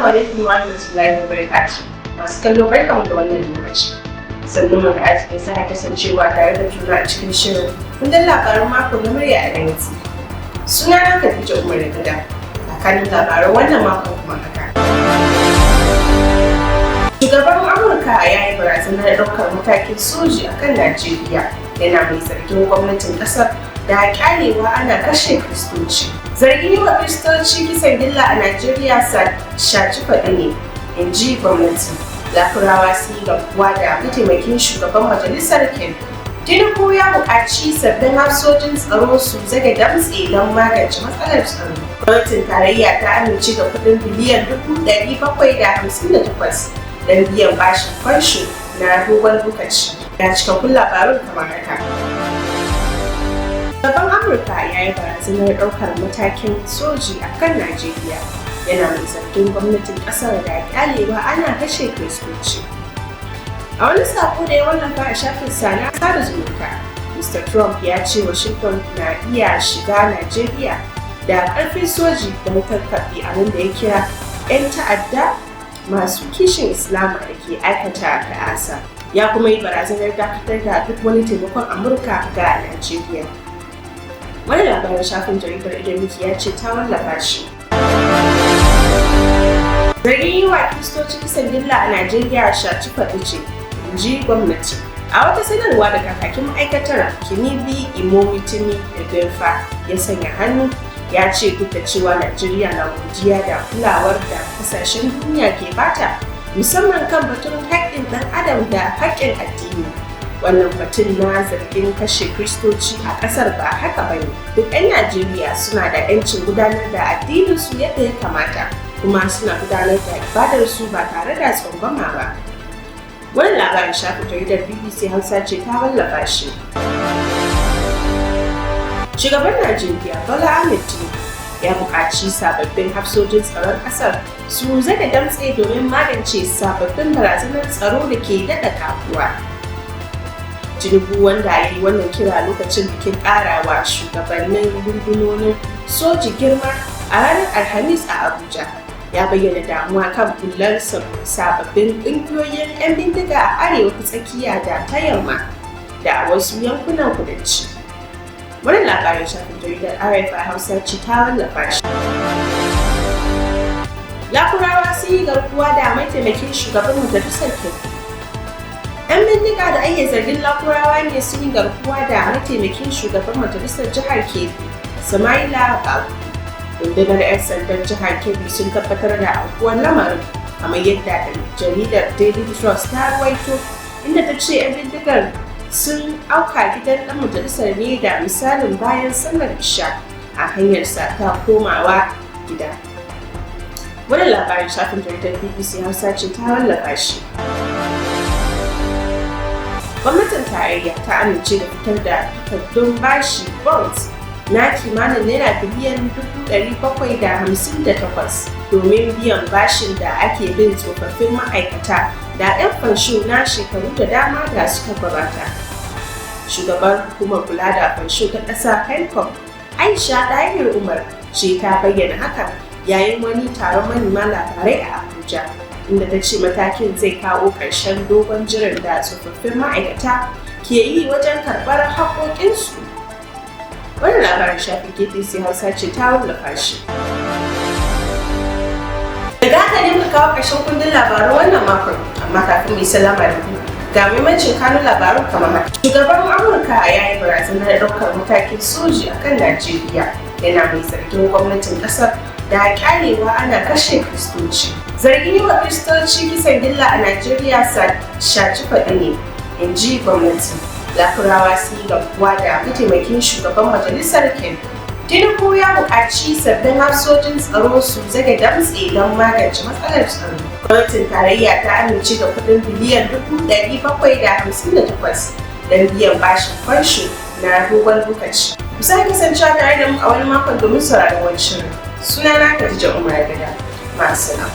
Assalamu alaikum wa rahmatullahi wa barakatuh. Masu kallo barkamu da wannan lokaci. Sannu mu da arzikin sa kasancewa tare da juna a cikin shirin kundin labaran mako na Muryar Arewa. Sunana Khadeejah Umar Ragada. Tsakanin labaran wannan makon kuma haka. Shugaban Amurka ya yi barazanar ɗaukar matakin soji a kan Najeriya, yana mai zargin gwamnatin ƙasar da ƙyalewa ana kashe Kiristoci. Zargin yi wa Kiristoci kisan gilla a Najeriya shaci faɗi ne, in ji gwamnati. Lakurawa sun yi garkuwa da mataimakin shugaban majalisar Ken. Tinubu ya buƙaci sabbin hafsojin tsaro su zage damtse don magance matsalar tsaro. Gwamnatin tarayya ta amince da kuɗin biliyan 758 don biyan bashin fansho na dogon lokaci. Ga cikakkun labarun kamar haka. Shugaban Amurka ya yi barazanar ɗaukar matakin soji a kan Najeriya, yana mai zargin gwamnatin ƙasar da ƙyalewa ana kashe Kiristoci. A wani sako da ya wallafa a shafinsa na sada zumunta, Mr. Trump ya ce Washington na iya shiga Najeriya da ƙarfin soji don kakkaɓe abin da ya kira 'yan ta'adda masu kishin Islama da ke aikata ta'asa. Ya kuma yi barazanar dakatar da duk wani taimakon Amurka ga Najeriya. Wani labarin shafin jaridar Idoniki ya ce ta wallafa shi. Zargin yi wa Kiristoci kisan gilla a Najeriya shaci faɗi ce, in ji gwamnati. A wata sanarwa da kakakin ma'aikatar Kinibi Imomitimi Ebefa ya sanya hannu, ya ce duk da cewa Najeriya na godiya da kulawar da kasashen duniya ke bata, musamman kan batun haƙƙin ɗan adam da haƙƙin addini. Wannan batun na zargin kashe Kiristoci a ƙasar ba haka ba ne. Duk 'yan Najeriya suna da 'yancin gudanar da addininsu yadda ya kamata, kuma suna gudanar da ibadarsu ba tare da tsangwama ba. Wani labarin shafin jaridar BBC Hausa ce ta wallafa shi. Shugaban Najeriya Bola Ahmed Tinubu ya buƙaci sababbin hafsojin tsaron ƙasar su zaga damtse domin magance sababbin barazanar tsaro da ke daɗa ƙaruwa. Tinubu, wanda ya yi wannan kira lokacin bikin ƙarawa shugabannin rundunonin soji girma a ranar Alhamis a Abuja, ya bayyana damuwa kan bullar sababbin ƙungiyoyin 'yan bindiga a arewa ta tsakiya da ta yamma da wasu yankunan kudanci. Wani labarin shafin jaridar RFI Hausa ce ta wallafa shi. Lakurawa sun yi garkuwa da mataimakin shugaban majalisar Ken. 'Yan bindiga da ake zargin Lakurawa ne sun yi garkuwa da mataimakin shugaban majalisar jihar Kebbi, Samaila Babu. Rundunar 'yan sandan jihar Kebbi sun tabbatar da aukuwar lamarin, kamar yadda jaridar Daily Trust ta rawaito, inda ta ce 'yan bindigar sun auka gidan ɗan majalisar ne da misalin bayan sallar isha a hanyarsa ta komawa gida. Wani labarin shafin jaridar BBC Hausa ce ta wallafa shi. Gwamnatin tarayya ta amince da fitar da takardun bashi bonds na kimanin naira biliyan 758 domin biyan bashin da ake bin tsofaffin ma'aikata da 'yan fansho na shekaru da dama da suka gabata. Shugaban hukumar kula da fansho ta ƙasa CIKEKKEN Aisha Umar ce ta bayyana hakan yayin wani taron manema labarai a Abuja, inda ta ce matakin zai kawo ƙarshen dogon jiran da tsofaffin ma'aikata ke yi wajen karɓar haƙoƙinsu. Wannan labarin shafin KTC Hausa ce ta wallafa shi. Daga haka ne muka kawo ƙarshen kundin labaran wannan makon, amma kafin mu yi salama da ku, ga muhimmancin kanun labarun kamar haka. Shugaban Amurka ya yi barazanar ɗaukar matakin soji a kan Najeriya, yana mai zargin gwamnatin ƙasar da ƙyalewa ana kashe Kiristoci. Zargin yi wa Kiristoci kisan gilla a Najeriya shaci faɗi ne, in ji gwamnati. Lakurawa sun yi garkuwa da mataimakin shugaban majalisar Ken. Tinubu ya buƙaci sabbin hafsojin tsaro su zage damtse don magance matsalar tsaro. Gwamnatin tarayya ta amince da kuɗin biliyan 758 don biyan bashin fansho na dogon lokaci. Ku sake kasancewa tare da mu a wani makon domin sauraron wani shirin. Sunana Khadeejah Umar. Ma'assalam.